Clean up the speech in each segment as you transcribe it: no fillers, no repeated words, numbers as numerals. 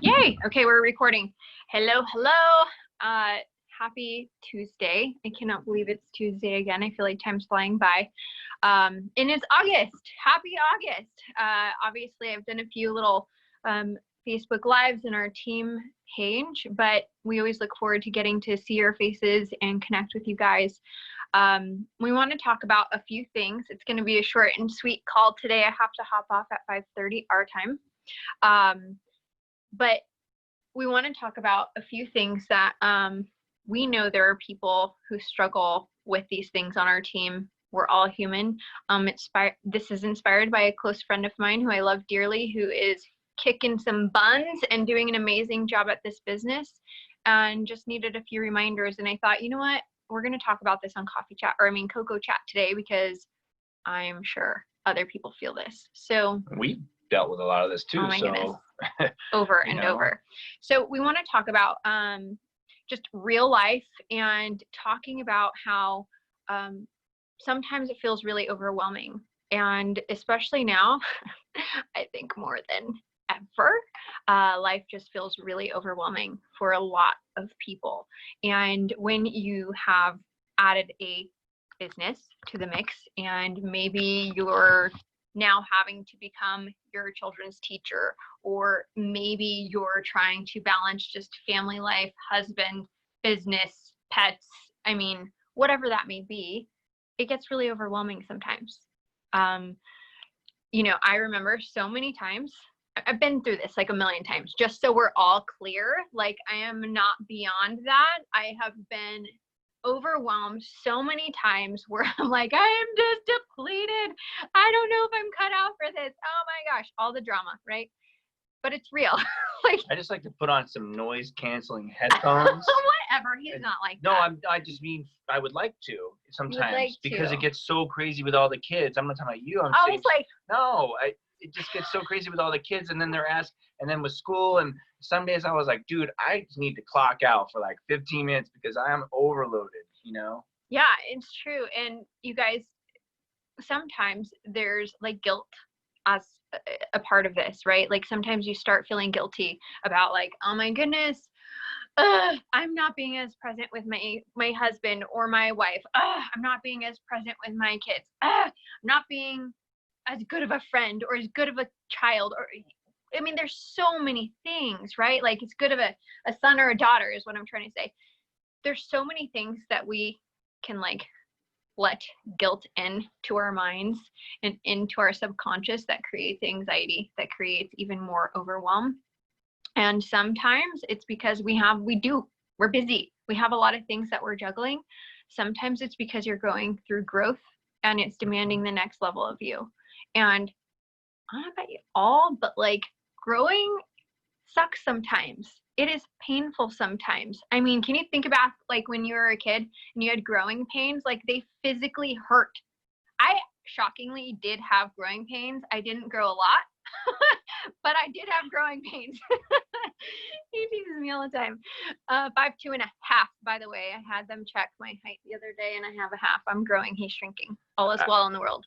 Yay. Okay, we're recording. Hello. Happy Tuesday. I cannot believe it's Tuesday again. I feel like time's flying by. And it's August. Happy August. Obviously, I've done a few little Facebook Lives in our team page, but we always look forward to getting to see your faces and connect with you guys. We want to talk about a few things. It's going to be a short and sweet call today. I have to hop off at 5:30 our time. But we want to talk about a few things that we know there are people who struggle with these things on our team. We're all human. This is inspired by a close friend of mine who I love dearly, who is kicking some buns and doing an amazing job at this business, and just needed a few reminders. And I thought, you know what? We're going to talk about this on Cocoa Chat today, because I'm sure other people feel this. So we dealt with a lot of this too. Oh my goodness. Over and over. So we want to talk about just real life, and talking about how sometimes it feels really overwhelming, and especially now, I think more than ever, life just feels really overwhelming for a lot of people. And when you have added a business to the mix, and maybe you're now having to become your children's teacher, or maybe you're trying to balance just family life, husband, business, pets, I mean, whatever that may be, it gets really overwhelming sometimes. I remember so many times, I've been through this like a million times, just so we're all clear, like I am not beyond that. I have been overwhelmed so many times where I'm like, I am just depleted. I don't know if I'm cut out for this. Oh my gosh, all the drama, right? But it's real. Like, I just like to put on some noise canceling headphones. Whatever, he's not like no, that. I just mean I would like to sometimes, because to. it gets so crazy with all the kids. I'm not talking about you. I'm saying, like, no, it just gets so crazy with all the kids, and then they're asked, and then with school, and some days I was like, dude, I just need to clock out for like 15 minutes because I'm overloaded, Yeah, it's true. And you guys, sometimes there's like guilt as a part of this, right? Like sometimes you start feeling guilty about like, oh my goodness, I'm not being as present with my husband or my wife. I'm not being as present with my kids. I'm not being as good of a friend or as good of a child. Or I mean, there's so many things, right? Like it's good of a son or a daughter is what I'm trying to say. There's so many things that we can like let guilt into our minds and into our subconscious that creates anxiety, that creates even more overwhelm. And sometimes it's because we're busy. We have a lot of things that we're juggling. Sometimes it's because you're going through growth and it's demanding the next level of you. And I don't know about you all, but like growing sucks sometimes. It is painful sometimes. I mean, can you think about like when you were a kid and you had growing pains? Like they physically hurt. I shockingly did have growing pains. I didn't grow a lot, but I did have growing pains. He teases me all the time. 5'2.5", by the way. I had them check my height the other day, and I have a half. I'm growing. He's shrinking. All is well in the world.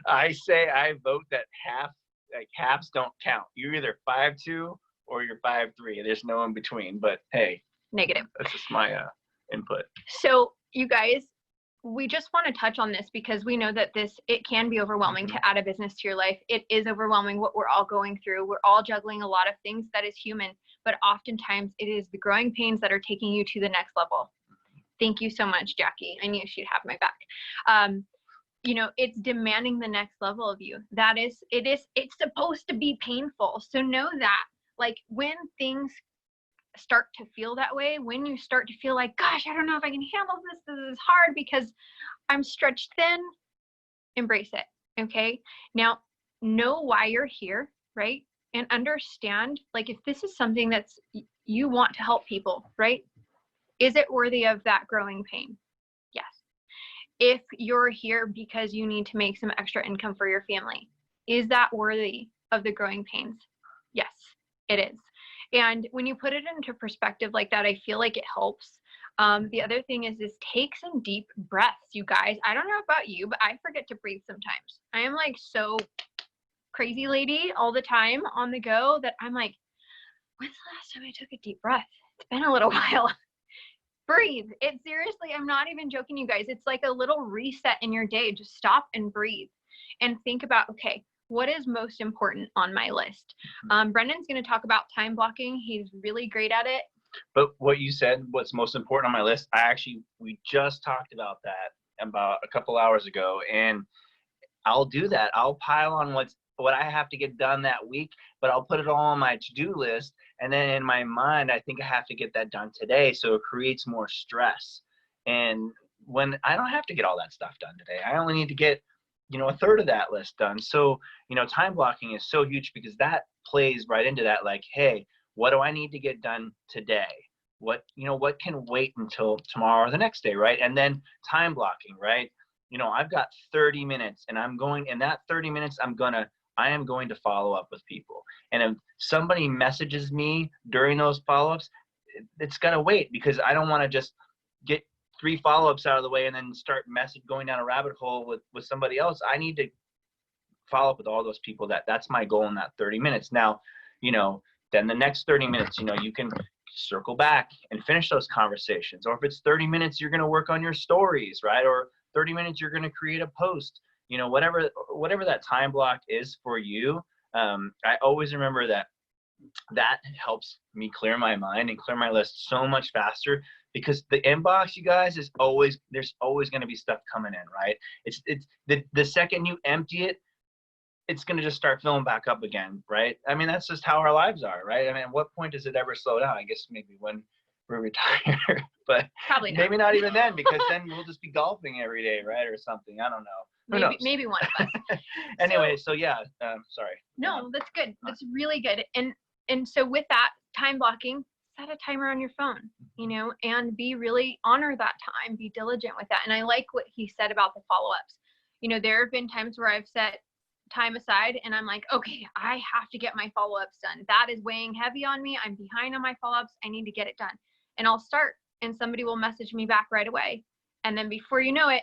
I vote that halves don't count. You're either 5'2" or you're 5'3". There's no in between. But hey, negative. That's just my input. So you guys, we just want to touch on this because we know that it can be overwhelming to add a business to your life. It is overwhelming what we're all going through. We're all juggling a lot of things. That is human, but oftentimes it is the growing pains that are taking you to the next level. Thank you so much, Jackie. I knew she'd have my back. It's demanding the next level of you. It's supposed to be painful. So know that, like, when things start to feel that way, when you start to feel like, gosh, I don't know if I can handle this is hard because I'm stretched thin, embrace it. Okay. Now, know why you're here, right? And understand, like, if this is something that's you want to help people, right? Is it worthy of that growing pain? Yes. If you're here because you need to make some extra income for your family, is that worthy of the growing pains? Yes, it is. And when you put it into perspective like that, I feel like it helps. The other thing is take some deep breaths, you guys. I don't know about you, but I forget to breathe sometimes. I am like so crazy lady all the time on the go that I'm like, when's the last time I took a deep breath? It's been a little while. Breathe. It seriously, I'm not even joking, you guys. It's like a little reset in your day. Just stop and breathe and think about, okay, what is most important on my list? Brendan's going to talk about time blocking. He's really great at it. But what you said, what's most important on my list, we just talked about that about a couple hours ago, and I'll do that. I'll pile on what I have to get done that week, but I'll put it all on my to-do list, and then in my mind, I think I have to get that done today, so it creates more stress. And when I don't have to get all that stuff done today, I only need to get, a third of that list done. So, time blocking is so huge because that plays right into that, like, hey, what do I need to get done today? What can wait until tomorrow or the next day, right? And then time blocking, right? I've got 30 minutes and in that 30 minutes, I am going to follow up with people. And if somebody messages me during those follow-ups, it's going to wait because I don't want to just get 3 follow-ups out of the way and then start going down a rabbit hole with somebody else. I need to follow up with all those people. That's my goal in that 30 minutes. Now, then the next 30 minutes, you can circle back and finish those conversations. Or if it's 30 minutes, you're going to work on your stories, right? Or 30 minutes, you're going to create a post, whatever that time block is for you. I always remember that helps me clear my mind and clear my list so much faster because the inbox, you guys, there's always going to be stuff coming in, right? It's the second you empty it, it's going to just start filling back up again, right? I mean, that's just how our lives are, right? I mean, at what point does it ever slow down? I guess maybe when we retire, but probably not. Maybe not even then, because then we'll just be golfing every day, right? Or something. I don't know. Who knows? Maybe one of us. Anyway, so yeah, sorry. No, that's good. That's really good. And so with that time blocking, set a timer on your phone, and honor that time, be diligent with that. And I like what he said about the follow-ups. There have been times where I've set time aside and I'm like, okay, I have to get my follow-ups done. That is weighing heavy on me. I'm behind on my follow-ups. I need to get it done. And I'll start and somebody will message me back right away. And then before you know it,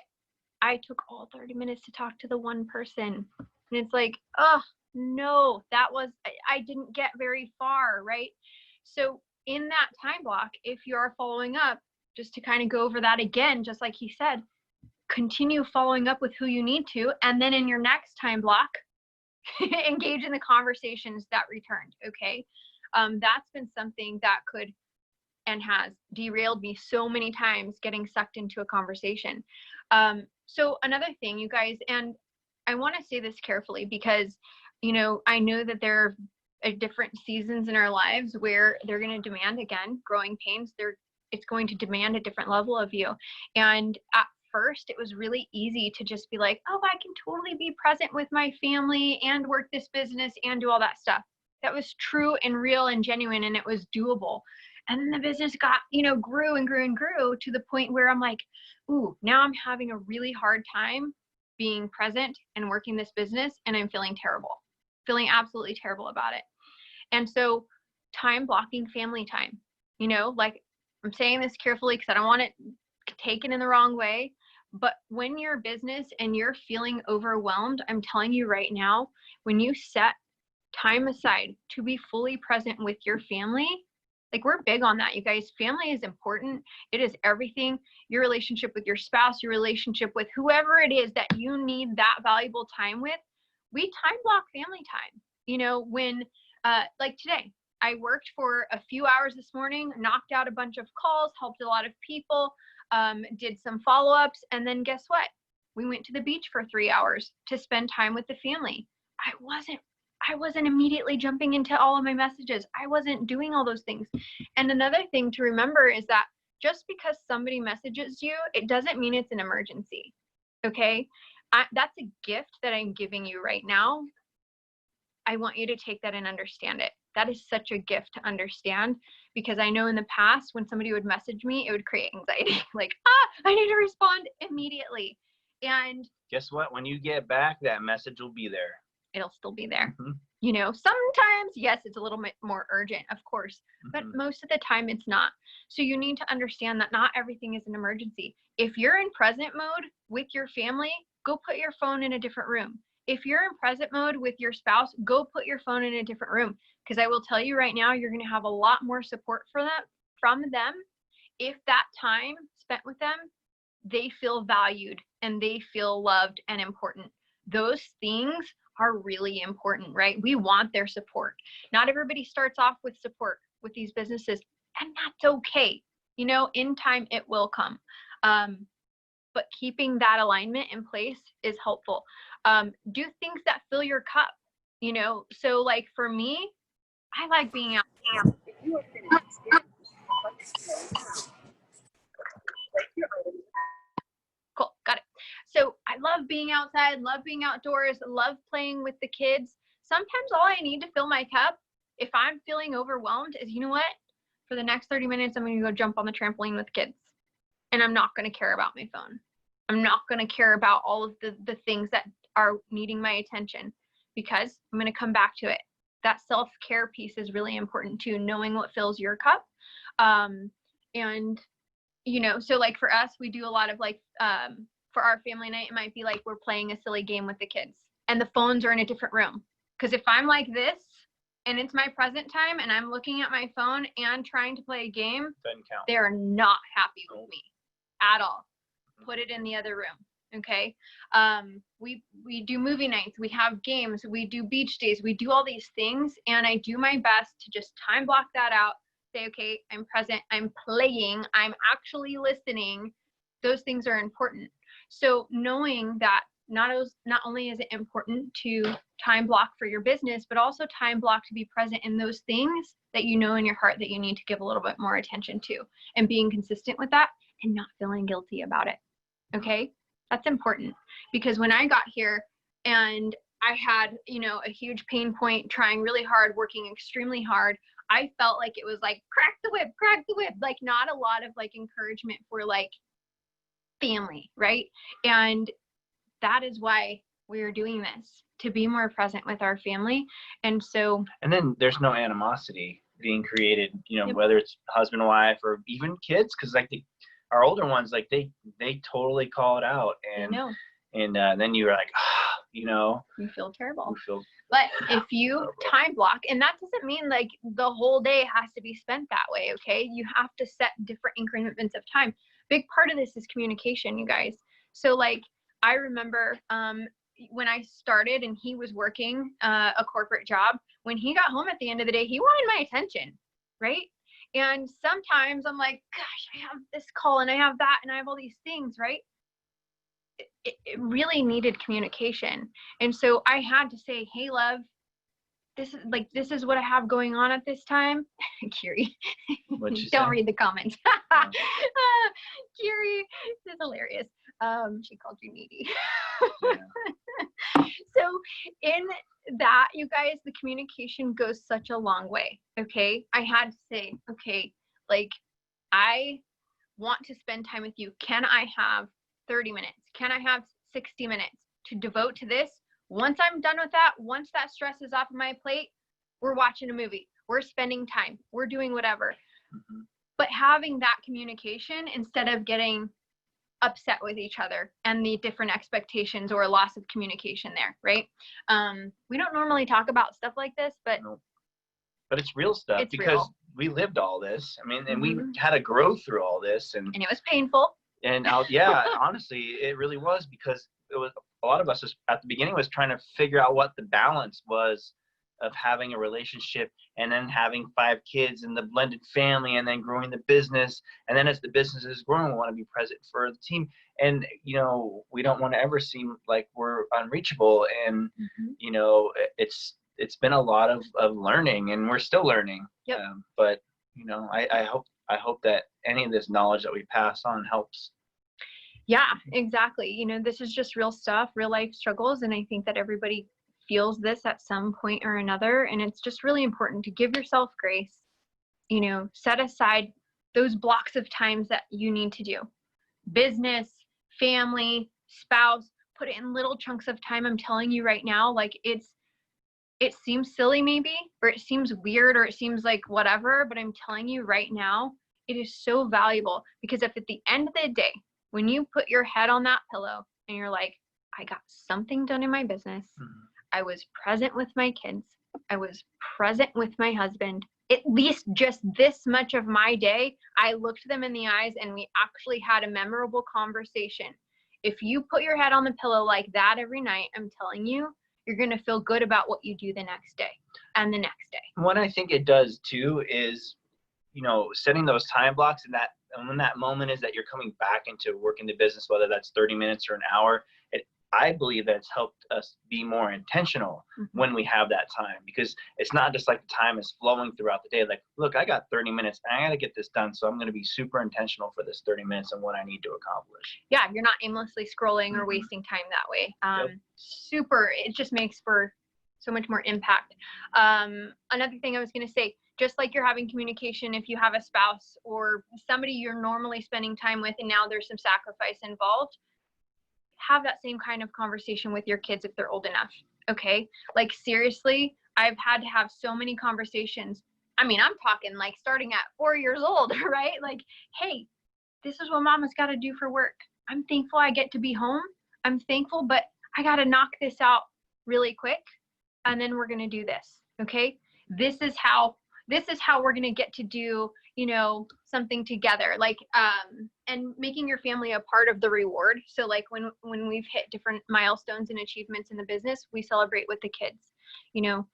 I took all 30 minutes to talk to the one person. And it's like, oh no, I didn't get very far, right? So in that time block, if you're following up, just to kind of go over that again, just like he said, continue following up with who you need to. And then in your next time block, engage in the conversations that returned. Okay. That's been something that could and has derailed me so many times getting sucked into a conversation. So another thing, you guys, and I want to say this carefully because, I know that there are different seasons in our lives where they're going to demand, again, growing pains. It's going to demand a different level of you. And at first, it was really easy to just be like, oh, I can totally be present with my family and work this business and do all that stuff. That was true and real and genuine, and it was doable. And then the business got, grew and grew and grew to the point where I'm like, ooh, now I'm having a really hard time being present and working this business, and I'm feeling absolutely terrible about it. And so time blocking family time, like I'm saying this carefully because I don't want it taken in the wrong way. But when you're a business and you're feeling overwhelmed, I'm telling you right now, when you set time aside to be fully present with your family, like we're big on that, you guys. Family is important. It is everything. Your relationship with your spouse, your relationship with whoever it is that you need that valuable time with, we time block family time. When like today, I worked for a few hours this morning, knocked out a bunch of calls, helped a lot of people, did some follow-ups, and then guess what? We went to the beach for 3 hours to spend time with the family. I wasn't immediately jumping into all of my messages. I wasn't doing all those things. And another thing to remember is that just because somebody messages you, it doesn't mean it's an emergency. Okay? That's a gift that I'm giving you right now. I want you to take that and understand it. That is such a gift to understand, because I know in the past when somebody would message me, it would create anxiety. Like, I need to respond immediately. And guess what? When you get back, that message will be there. it'll still be there. Mm-hmm. You know, sometimes, yes, it's a little bit more urgent, of course, but Mm-hmm. most of the time it's not. So you need to understand that not everything is an emergency. If you're in present mode with your family, go put your phone in a different room. If you're in present mode with your spouse, go put your phone in a different room. Because I will tell you right now, you're going to have a lot more support from them if that time spent with them, they feel valued and they feel loved and important. Those things are really important, right? We want their support. Not everybody starts off with support with these businesses, and that's okay. You know, in time it will come. But keeping that alignment in place is helpful. Do things that fill your cup, you know? So like for me, I like being out. Cool, got it. So I love being outside, love being outdoors, love playing with the kids. Sometimes all I need to fill my cup, if I'm feeling overwhelmed, is, you know what? For the next 30 minutes, I'm going to go jump on the trampoline with kids. And I'm not going to care about my phone. I'm not going to care about all of the things that are needing my attention, because I'm going to come back to it. That self-care piece is really important too, knowing what fills your cup. And you know, so like for us, we do a lot of like, for our family night, it might be like we're playing a silly game with the kids and the phones are in a different room. Because if I'm like this and it's my present time and I'm looking at my phone and trying to play a game, Doesn't count. they're not happy with me at all. Put it in the other room. Okay. We do movie nights, we have games, we do beach days, we do all these things. And I do my best to just time block that out. Say, okay, I'm present, I'm playing, I'm actually listening. Those things are important. So knowing that not only is it important to time block for your business, but also time block to be present in those things that you know in your heart that you need to give a little bit more attention to, and being consistent with that and not feeling guilty about it. Okay, that's important, because when I got here and I had, you know, a huge pain point, trying really hard, working extremely hard, I felt like it was like, crack the whip, like not a lot of like encouragement for like family, right? And that is why we're doing this, to be more present with our family. And so, and then there's no animosity being created, you know, Yep. whether it's husband, wife, or even kids, because like our older ones, like they totally call it out, you know, and then you're like, you know, you feel terrible. you feel But if you terrible. time block, and that doesn't mean like the whole day has to be spent that way, okay? You have to set different increments of time. Big part of this is communication, you guys. So like, I remember when I started and he was working a corporate job, when he got home at the end of the day, he wanted my attention, right? And sometimes I'm like, gosh, I have this call and I have that and I have all these things, right? It really needed communication. And so I had to say, hey, love, this is what I have going on at this time. Kiri, What'd she don't say? read the comments. Oh. Kiri is hilarious. She called you needy. Yeah. So in that, you guys, the communication goes such a long way. Okay. I had to say, okay, like, I want to spend time with you. Can I have 30 minutes? Can I have 60 minutes to devote to this? Once I'm done with that, once that stress is off of my plate, we're watching a movie, we're spending time, we're doing whatever. Mm-hmm. But having that communication instead of getting upset with each other and the different expectations or loss of communication there, right? We don't normally talk about stuff like this, but No. But it's real stuff, it's because real. we lived all this. I mean, and we Mhm. had to grow through all this, and It was painful. yeah, honestly, it really was, because it was a lot of us at the beginning was trying to figure out what the balance was of having a relationship and then having 5 kids and the blended family and then growing the business. And then as the business is growing, we want to be present for the team. And, you know, we don't want to ever seem like we're unreachable. And, you know, it's been a lot of learning, and we're still learning. Yep. But, you know, I hope that any of this knowledge that we pass on helps. Yeah, exactly. You know, this is just real stuff, real life struggles. And I think that everybody feels this at some point or another. And it's just really important to give yourself grace, you know, set aside those blocks of times that you need to do. Business, family, spouse, put it in little chunks of time. I'm telling you right now, like, it's it seems silly maybe, or it seems weird, or it seems like whatever, but I'm telling you right now, it is so valuable, because if at the end of the day, when you put your head on that pillow and you're like, I got something done in my business, I was present with my kids, I was present with my husband, at least just this much of my day, I looked them in the eyes and we actually had a memorable conversation. If you put your head on the pillow like that every night, I'm telling you, you're going to feel good about what you do the next day and the next day. What I think it does too is, you know, setting those time blocks, and when that moment is that you're coming back into working the business, whether that's 30 minutes or an hour, I believe that it's helped us be more intentional when we have that time, because it's not just like the time is flowing throughout the day. Like, look, I got 30 minutes and I got to get this done. So I'm going to be super intentional for this 30 minutes and what I need to accomplish. Yeah. You're not aimlessly scrolling or wasting time that way. Super. It just makes for so much more impact. Another thing I was going to say, just like you're having communication, if you have a spouse or somebody you're normally spending time with, and now there's some sacrifice involved, have that same kind of conversation with your kids if they're old enough. Okay. Like, seriously, I've had to have so many conversations. I mean, I'm talking like starting at 4 years old, right? Like, hey, this is what mama's got to do for work. I'm thankful I get to be home. I'm thankful, but I got to knock this out really quick. And then we're going to do this. Okay. This is how we're going to get to do, you know, something together, like, and making your family a part of the reward. So like when we've hit different milestones and achievements in the business, we celebrate with the kids. You know,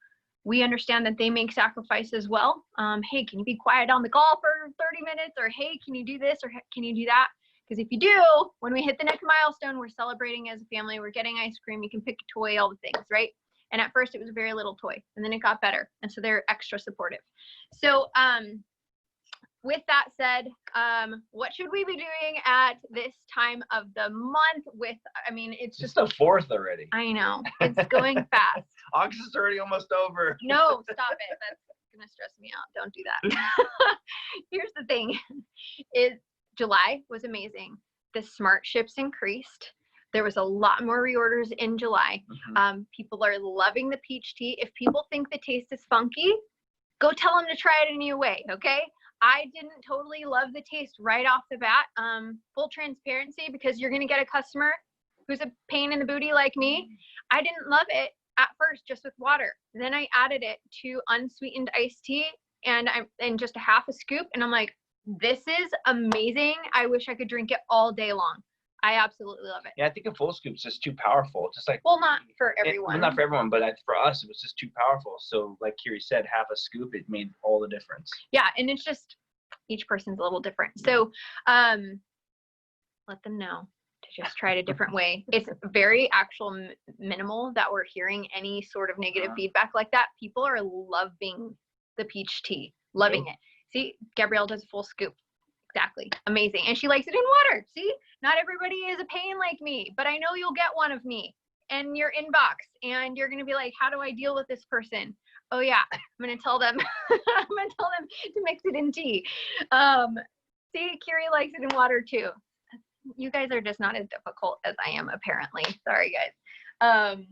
we understand that they make sacrifice as well. Hey, can you be quiet on the call for 30 minutes? Or, hey, can you do this? Or can you do that? Because if you do, when we hit the next milestone, we're celebrating as a family. We're getting ice cream. You can pick a toy, all the things, right? And at first it was a very little toy, and then it got better. And so they're extra supportive. So with that said, what should we be doing at this time of the month with, I mean, it's just the 4th already. I know, it's going fast. August is already almost over. No, stop it. That's going to stress me out. Don't do that. Here's the thing is July was amazing. The smart ships increased. There was a lot more reorders in July. People are loving the peach tea. If people think the taste is funky, go tell them to try it a new way, okay? I didn't totally love the taste right off the bat. Full transparency, because you're going to get a customer who's a pain in the booty like me. I didn't love it at first, just with water. Then I added it to unsweetened iced tea and just a half a scoop. And I'm like, this is amazing. I wish I could drink it all day long. I absolutely love it. Yeah, I think a full scoop's just too powerful. Just like, well, not for everyone. Not for everyone, but for us, it was just too powerful. So, like Kiri said, half a scoop, it made all the difference. Yeah, and it's just each person's a little different. So, let them know to just try it a different way. It's very actual minimal that we're hearing any sort of negative feedback like that. People are loving the peach tea, loving it. See, Gabrielle does a full scoop. Exactly. Amazing. And she likes it in water. See, not everybody is a pain like me, but I know you'll get one of me in your inbox, and you're going to be like, how do I deal with this person? Oh yeah, I'm going to tell them, I'm going to tell them to mix it in tea. See, Kiri likes it in water too. You guys are just not as difficult as I am, apparently. Sorry, guys.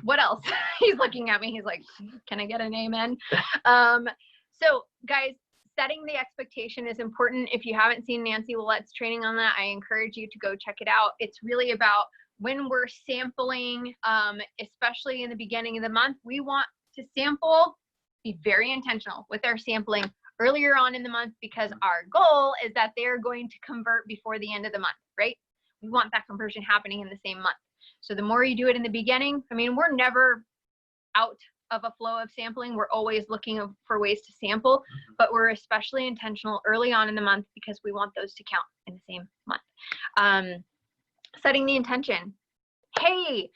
What else? He's looking at me. He's like, can I get an amen? So guys, setting the expectation is important. If you haven't seen Nancy Willette's training on that, I encourage you to go check it out. It's really about when we're sampling, especially in the beginning of the month, we want to sample, be very intentional with our sampling earlier on in the month, because our goal is that they're going to convert before the end of the month, right? We want that conversion happening in the same month. So the more you do it in the beginning, I mean, we're never out of a flow of sampling. We're always looking for ways to sample, but we're especially intentional early on in the month because we want those to count in the same month. Setting the intention. Hey,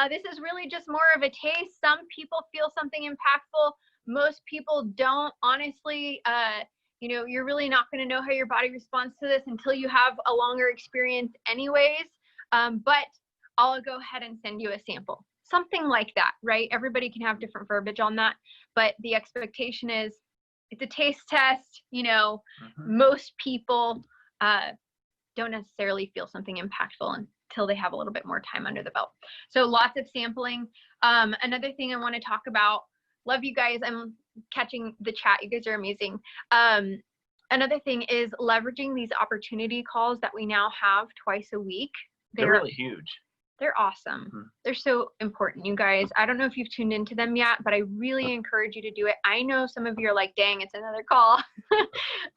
this is really just more of a taste. Some people feel something impactful. Most people don't. Honestly, you know, you're really not going to know how your body responds to this until you have a longer experience anyways. But I'll go ahead and send you a sample. Something like that, right? Everybody can have different verbiage on that, but the expectation is it's a taste test. You know, most people don't necessarily feel something impactful till they have a little bit more time under the belt. So lots of sampling. Another thing I want to talk about, love you guys. I'm catching the chat. You guys are amazing. Another thing is leveraging these opportunity calls that we now have twice a week. They're really huge. They're awesome. Mm-hmm. They're so important, you guys. I don't know if you've tuned into them yet, but I really encourage you to do it. I know some of you are like, dang, it's another call.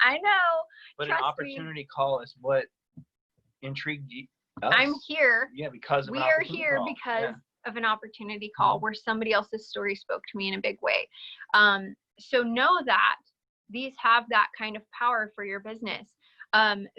I know. But an opportunity call is what intrigued us. I'm here. Yeah, because of we are here because of an opportunity call where somebody else's story spoke to me in a big way. So know that these have that kind of power for your business.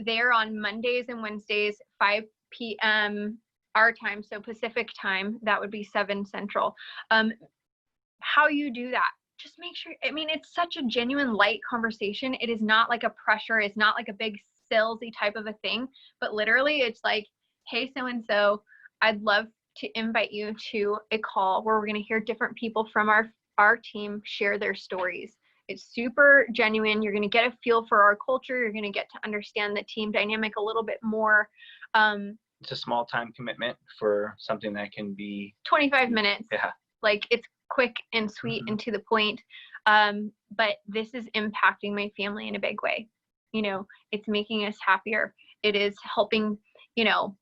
They're on Mondays and Wednesdays, 5 p.m. our time, so Pacific time, that would be 7 Central. How you do that, just make sure, I mean, it's such a genuine light conversation. It is not like a pressure, it's not like a big salesy type of a thing, but literally it's like, hey, so-and-so, I'd love to invite you to a call where we're going to hear different people from our team share their stories. It's super genuine. You're going to get a feel for our culture. You're going to get to understand the team dynamic a little bit more. It's a small time commitment for something that can be 25 minutes. Yeah. Like it's quick and sweet and to the point. But this is impacting my family in a big way. You know, it's making us happier. It is helping, you know,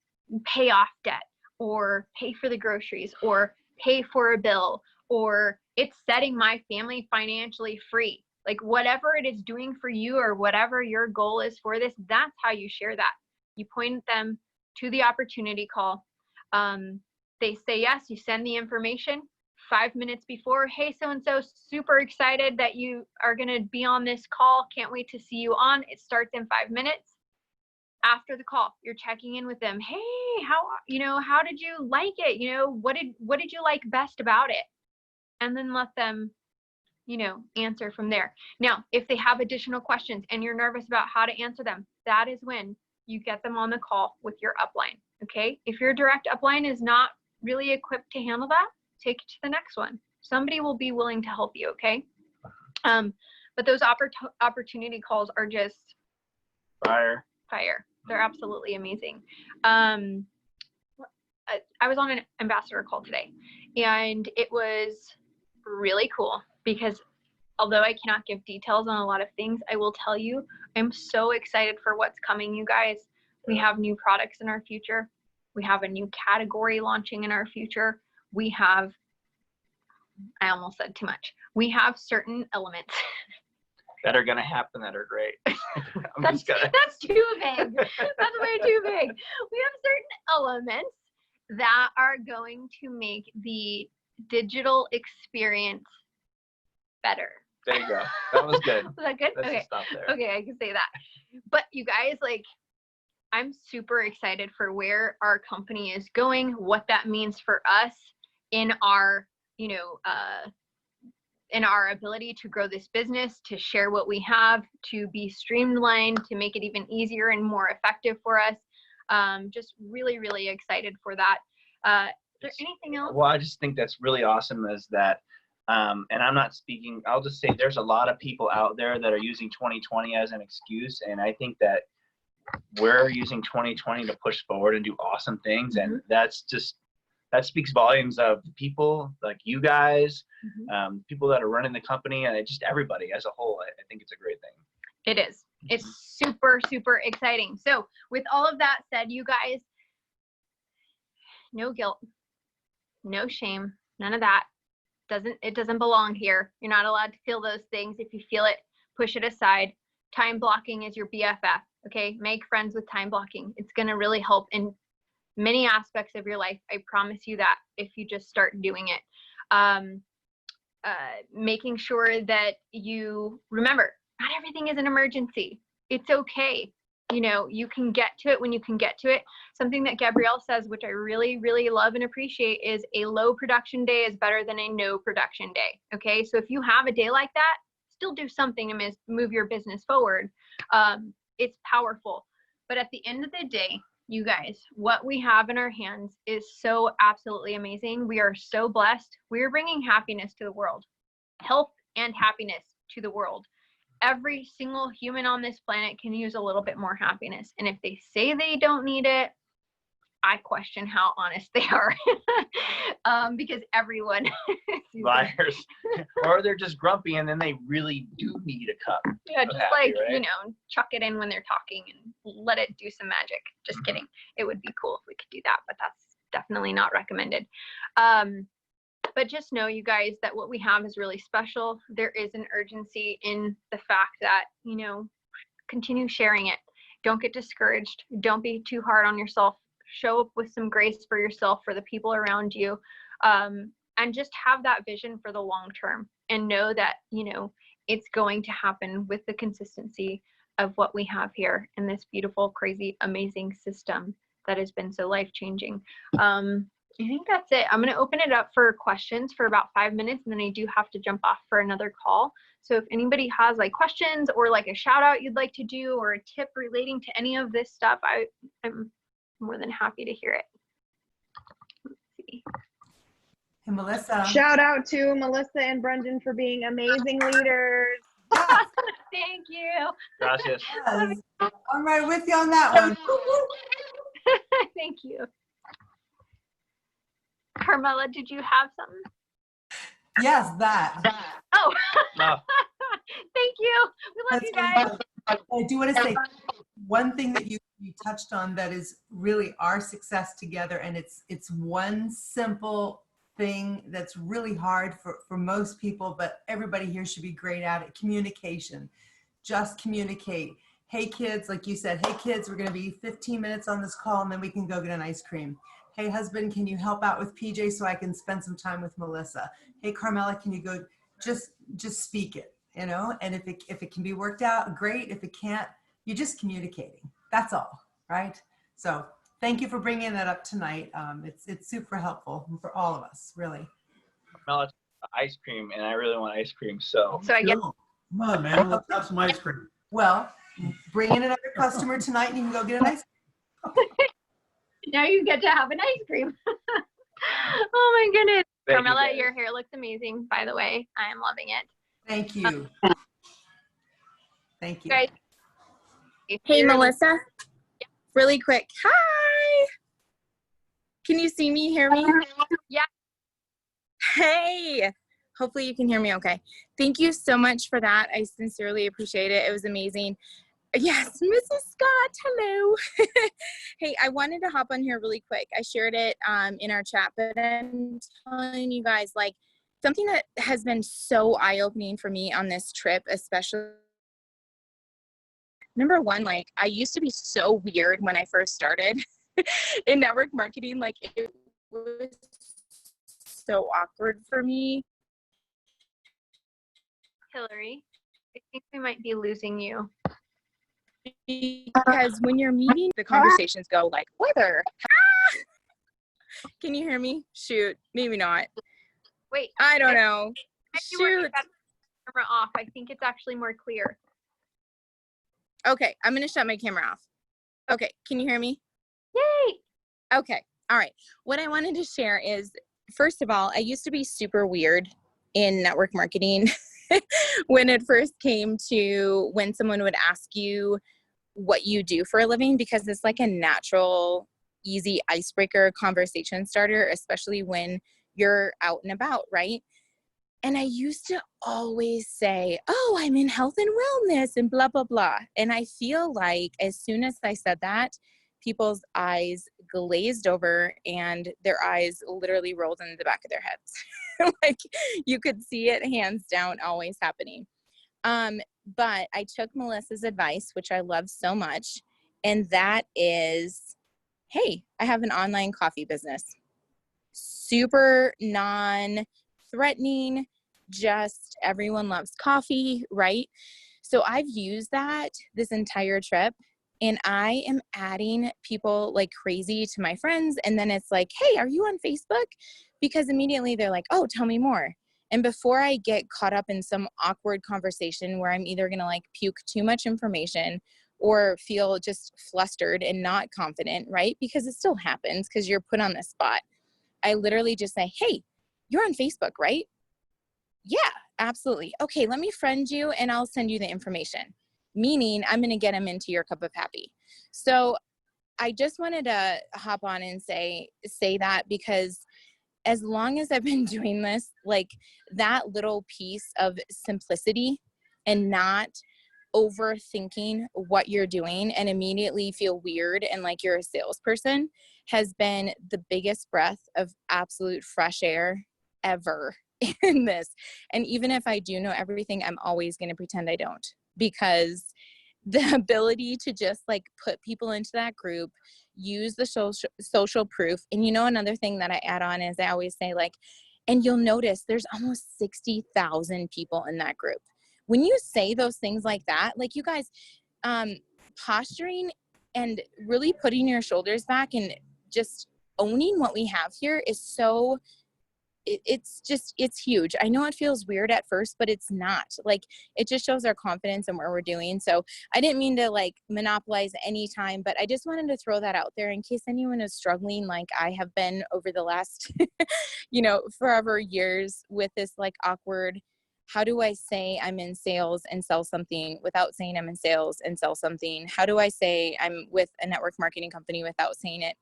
pay off debt or pay for the groceries or pay for a bill, or it's setting my family financially free. Like whatever it is doing for you or whatever your goal is for this, that's how you share that. You point them to the opportunity call. They say yes, you send the information 5 minutes before. Hey, so-and-so, super excited that you are going to be on this call. Can't wait to see you on. It starts in 5 minutes. After the call, you're checking in with them. Hey, how did you like it? You know, what did you like best about it? And then let them, you know, answer from there. Now, if they have additional questions and you're nervous about how to answer them, that is when you get them on the call with your upline. Okay. If your direct upline is not really equipped to handle that, take it to the next one. Somebody will be willing to help you. Okay. But those opportunity calls are just fire. They're absolutely amazing. I was on an ambassador call today, and it was really cool because although I cannot give details on a lot of things, I will tell you, I'm so excited for what's coming, you guys. We have new products in our future. We have a new category launching in our future. We have, I almost said too much. We have certain elements that are going to happen that are great. That's too big. That's way too big. We have certain elements that are going to make the digital experience better. There you go. That was good. Was that good? Let's okay. Just stop there. Okay, I can say that. But you guys, like, I'm super excited for where our company is going, what that means for us in our, you know, in our ability to grow this business, to share what we have, to be streamlined, to make it even easier and more effective for us. Just really, really excited for that. Is there anything else? Well, I just think that's really awesome is that, and I'm not speaking, I'll just say there's a lot of people out there that are using 2020 as an excuse. And I think that we're using 2020 to push forward and do awesome things. And that's just, that speaks volumes of people like you guys, people that are running the company, and just everybody as a whole. I think it's a great thing. It is. It's super, super exciting. So with all of that said, you guys, no guilt, no shame, none of that. It doesn't belong here. You're not allowed to feel those things. If you feel it, push it aside. Time blocking is your BFF. Okay. Make friends with time blocking. It's going to really help in many aspects of your life. I promise you that if you just start doing it. Making sure that you remember, not everything is an emergency. It's okay. You know, you can get to it when you can get to it. Something that Gabrielle says, which I really, really love and appreciate, is a low production day is better than a no production day. Okay. So if you have a day like that, still do something to move your business forward. It's powerful. But at the end of the day, you guys, what we have in our hands is so absolutely amazing. We are so blessed. We're bringing happiness to the world, health and happiness to the world. Every single human on this planet can use a little bit more happiness. And if they say they don't need it, I question how honest they are because everyone liars, or they're just grumpy and then they really do need a cup. Yeah, just happy, like, right? you know, chuck it in when they're talking and let it do some magic. Just kidding. It would be cool if we could do that, but that's definitely not recommended. But just know, you guys, that what we have is really special. There is an urgency in the fact that, you know, continue sharing it. Don't get discouraged. Don't be too hard on yourself. Show up with some grace for yourself, for the people around you, and just have that vision for the long term, and know that, you know, it's going to happen with the consistency of what we have here in this beautiful, crazy, amazing system that has been so life-changing. I think that's it. I'm going to open it up for questions for about 5 minutes, and then I do have to jump off for another call. So if anybody has like questions or like a shout out you'd like to do, or a tip relating to any of this stuff, I'm more than happy to hear it. Let's see. Hey, Melissa. Shout out to Melissa and Brendan for being amazing leaders. Thank you. Gracias. Yes. I'm right with you on that one. Thank you. Carmela, did you have something? Yes, that. Oh, No. thank you. We love you guys. I do want to say one thing that you touched on that is really our success together, and it's one simple thing that's really hard for most people, but everybody here should be great at it. Communication. Just communicate. Hey kids, like you said, hey kids, we're going to be 15 minutes on this call and then we can go get an ice cream. Hey husband, can you help out with PJ so I can spend some time with Melissa? Hey Carmela, can you go, just speak it, you know? And if it can be worked out, great. If it can't, you're just communicating. That's all, right? So thank you for bringing that up tonight. It's super helpful for all of us, really. Carmela, ice cream, and I really want ice cream, so. So I guess Come on, man, let's have some ice cream. Well, bring in another customer tonight and you can go get an ice cream. now you get to have an ice cream. Oh my goodness. Thank you, Carmela, guys. your hair looks amazing, by the way. I am loving it. Thank you. Thank you. Guys, Hey, Melissa. Really quick. Hi. Can you see me, hear me? Yeah. Hey. Hopefully you can hear me okay. Thank you so much for that. I sincerely appreciate it. It was amazing. Yes, Mrs. Scott, hello. Hey, I wanted to hop on here really quick. I shared it in our chat, but I'm telling you guys, like, something that has been so eye-opening for me on this trip, especially. Number one, like, I used to be so weird when I first started in network marketing. Like, it was so awkward for me. Hillary, I think we might be losing you. Because when you're meeting, the conversations go like, weather. Can you hear me? Shoot, maybe not. Wait. I don't know. If you were to Shoot. shut the camera off, I think it's actually more clear. Okay, I'm going to shut my camera off. Okay, can you hear me? Yay! Okay, all right. What I wanted to share is, first of all, I used to be super weird in network marketing when it first came to when someone would ask you what you do for a living, because it's like a natural, easy icebreaker conversation starter, especially when you're out and about, right? And I used to always say, oh, I'm in health and wellness and blah, blah, blah. And I feel like as soon as I said that, people's eyes glazed over and their eyes literally rolled into the back of their heads. Like you could see it hands down always happening. But I took Melissa's advice, which I love so much. And that is, hey, I have an online coffee business. Super non-threatening, just everyone loves coffee, right? So I've used that this entire trip. And I am adding people like crazy to my friends. And then it's like, hey, are you on Facebook? Because immediately they're like, oh, tell me more. And before I get caught up in some awkward conversation where I'm either going to like puke too much information or feel just flustered and not confident, right? Because it still happens because you're put on the spot. I literally just say, hey, you're on Facebook, right? Yeah, absolutely. Okay, let me friend you and I'll send you the information. Meaning I'm going to get them into your cup of happy. So I just wanted to hop on and say that, because as long as I've been doing this, like that little piece of simplicity and not overthinking what you're doing and immediately feel weird and like you're a salesperson has been the biggest breath of absolute fresh air ever in this. And even if I do know everything, I'm always going to pretend I don't, because the ability to just like put people into that group, use the social proof. And you know, another thing that I add on is I always say, like, and you'll notice there's almost 60,000 people in that group. When you say those things like that, like you guys, posturing and really putting your shoulders back and just owning what we have here is so, it's huge. I know it feels weird at first, but it's not. Like, it just shows our confidence in what we're doing. So I didn't mean to like monopolize any time, but I just wanted to throw that out there in case anyone is struggling like I have been over the last, forever years with this like awkward, how do I say I'm in sales and sell something without saying I'm in sales and sell something? How do I say I'm with a network marketing company without saying it?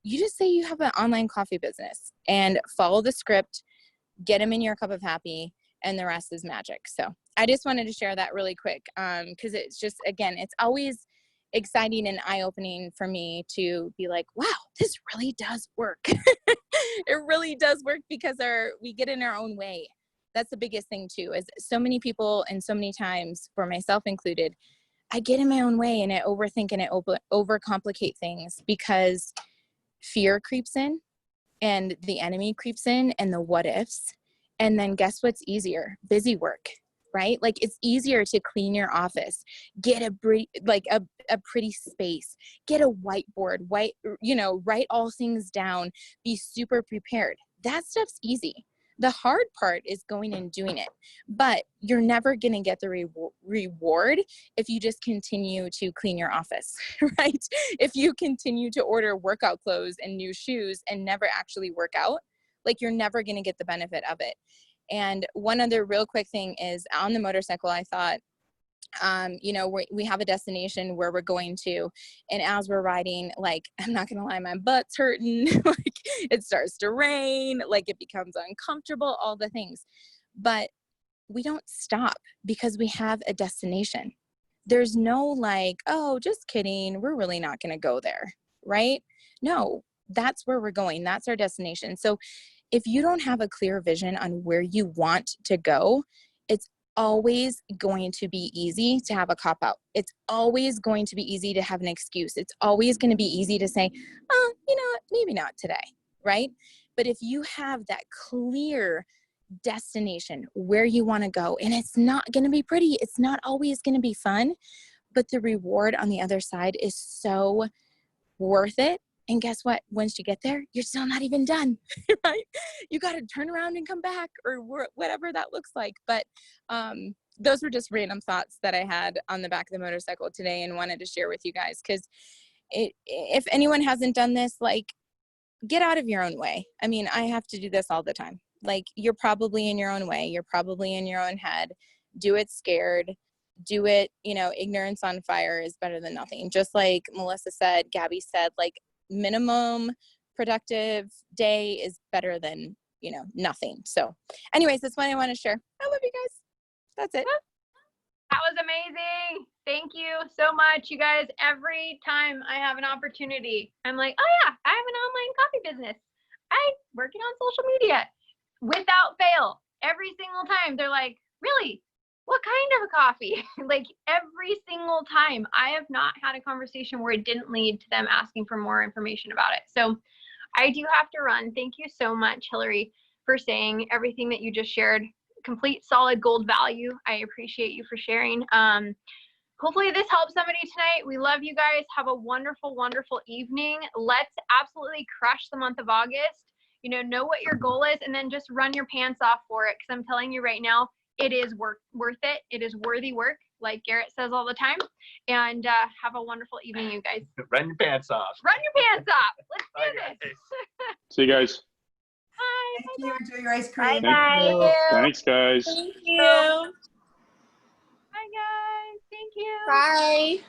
You just say you have an online coffee business and follow the script, get them in your cup of happy, and the rest is magic. So I just wanted to share that really quick, because it's just, again, it's always exciting and eye-opening for me to be like, wow, this really does work. It really does work, because we get in our own way. That's the biggest thing too, is so many people and so many times, for myself included, I get in my own way and I overthink and I overcomplicate things because fear creeps in and the enemy creeps in and the what ifs. And then guess what's easier? Busy work, right? Like, it's easier to clean your office, get a pretty space, get a whiteboard, write all things down, be super prepared. That stuff's easy. The hard part is going and doing it, but you're never going to get the reward if you just continue to clean your office, right? If you continue to order workout clothes and new shoes and never actually work out, like, you're never going to get the benefit of it. And one other real quick thing is, on the motorcycle, I thought, we have a destination where we're going to, and as we're riding, like, I'm not gonna lie, my butt's hurting, like, it starts to rain, like, it becomes uncomfortable, all the things, but we don't stop because we have a destination. There's no like, oh, just kidding, we're really not gonna go there, right? No, that's where we're going. That's our destination. So if you don't have a clear vision on where you want to go, it's always going to be easy to have a cop out. It's always going to be easy to have an excuse. It's always going to be easy to say, oh, maybe not today, right? But if you have that clear destination where you want to go, and it's not going to be pretty, it's not always going to be fun, but the reward on the other side is so worth it. And guess what? Once you get there, you're still not even done, right? You got to turn around and come back, or whatever that looks like. But those were just random thoughts that I had on the back of the motorcycle today and wanted to share with you guys. Because if anyone hasn't done this, like, get out of your own way. I mean, I have to do this all the time. Like, you're probably in your own way. You're probably in your own head. Do it scared. Do it, ignorance on fire is better than nothing. Just like Melissa said, Gabby said, like, minimum productive day is better than nothing. So anyways, that's what I want to share. I love you guys. That's it. That was amazing. Thank you so much, you guys. Every time I have an opportunity, I'm like, oh yeah, I have an online coffee business. I'm working on social media. Without fail, every single time they're like, really? What kind of a coffee? Like, every single time. I have not had a conversation where it didn't lead to them asking for more information about it. So I do have to run. Thank you so much, Hillary, for saying everything that you just shared. Complete solid gold value. I appreciate you for sharing. Hopefully this helps somebody tonight. We love you guys. Have a wonderful, wonderful evening. Let's absolutely crush the month of August. Know what your goal is, and then just run your pants off for it. Because I'm telling you right now, it is worth it. It is worthy work, like Garrett says all the time. And have a wonderful evening, you guys. Run your pants off. Run your pants off. Let's do this. See you guys. Bye. Thank you. Enjoy your ice cream. Bye. Thanks, guys. Thank you. Bye, guys. Thank you. Bye.